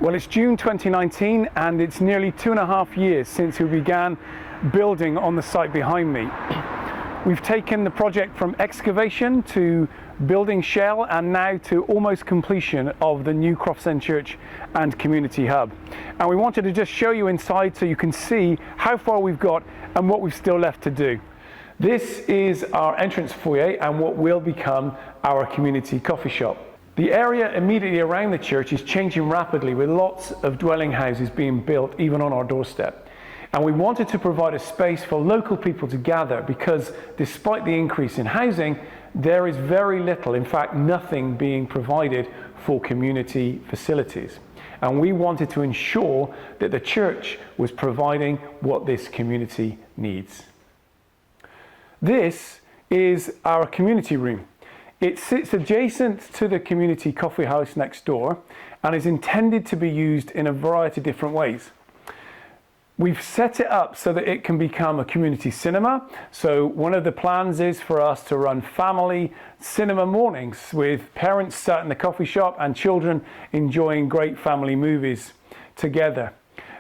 Well, it's June 2019 and it's nearly 2.5 years since we began building on the site behind me. We've taken the project from excavation to building shell and now to almost completion of the new Crofts Church and Community Hub. And we wanted to just show you inside so you can see how far we've got and what we've still left to do. This is our entrance foyer and what will become our community coffee shop. The area immediately around the church is changing rapidly with lots of dwelling houses being built even on our doorstep. And we wanted to provide a space for local people to gather because despite the increase in housing, there is very little, in fact nothing being provided for community facilities. And we wanted to ensure that the church was providing what this community needs. This is our community room. It sits adjacent to the community coffee house next door and is intended to be used in a variety of different ways. We've set it up so that it can become a community cinema. So one of the plans is for us to run family cinema mornings with parents sat in the coffee shop and children enjoying great family movies together.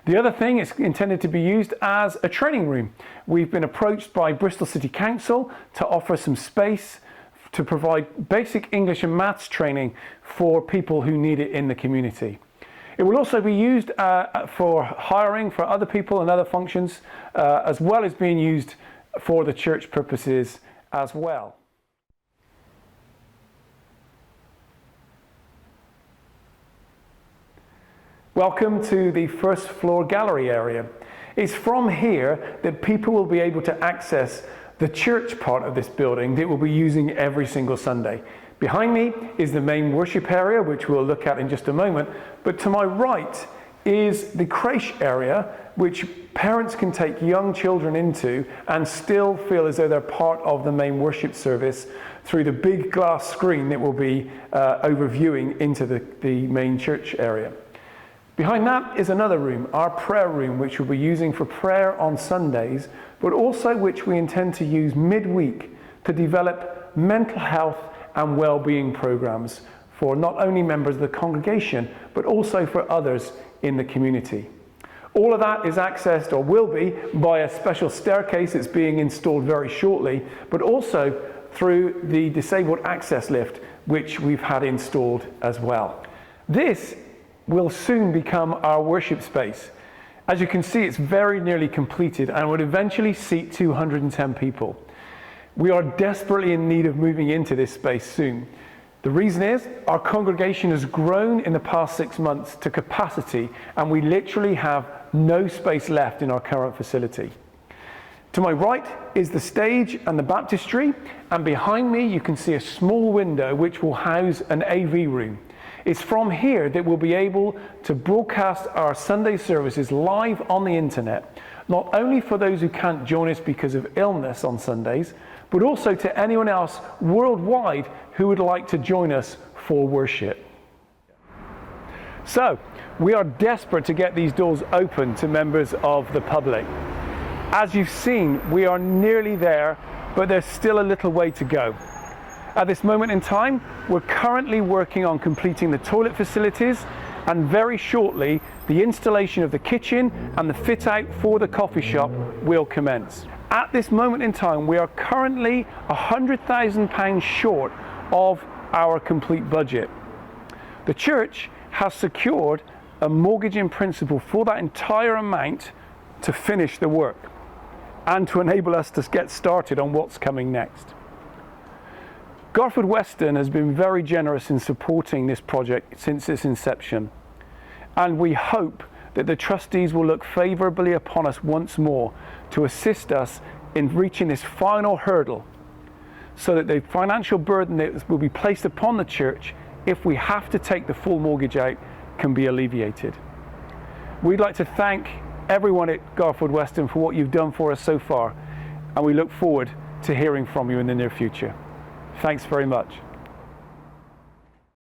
The other thing is intended to be used as a training room. We've been approached by Bristol City Council to offer some space to provide basic English and maths training for people who need it in the community. It will also be used for hiring for other people and other functions, as well as being used for the church purposes as well. Welcome to the first floor gallery area. It's from here that people will be able to access the church part of this building that we'll be using every single Sunday. Behind me is the main worship area, which we'll look at in just a moment, but to my right is the creche area, which parents can take young children into and still feel as though they're part of the main worship service through the big glass screen that will be overviewing into the main church area. Behind that is another room, our prayer room, which we'll be using for prayer on Sundays, but also which we intend to use midweek to develop mental health and well-being programs for not only members of the congregation, but also for others in the community. All of that is accessed, or will be, by a special staircase that's being installed very shortly, but also through the disabled access lift, which we've had installed as well. This will soon become our worship space. As you can see, it's very nearly completed and would eventually seat 210 people. We are desperately in need of moving into this space soon. The reason is our congregation has grown in the past 6 months to capacity and we literally have no space left in our current facility. To my right is the stage and the baptistry, and behind me you can see a small window which will house an AV room. It's from here that we'll be able to broadcast our Sunday services live on the internet, not only for those who can't join us because of illness on Sundays, but also to anyone else worldwide who would like to join us for worship. So, we are desperate to get these doors open to members of the public. As you've seen, we are nearly there, but there's still a little way to go. At this moment in time, we're currently working on completing the toilet facilities, and very shortly, the installation of the kitchen and the fit out for the coffee shop will commence. At this moment in time, we are currently £100,000 short of our complete budget. The church has secured a mortgage in principle for that entire amount to finish the work and to enable us to get started on what's coming next. Garfield Weston has been very generous in supporting this project since its inception, and we hope that the trustees will look favourably upon us once more to assist us in reaching this final hurdle so that the financial burden that will be placed upon the church if we have to take the full mortgage out can be alleviated. We'd like to thank everyone at Garfield Weston for what you've done for us so far, and we look forward to hearing from you in the near future. Thanks very much.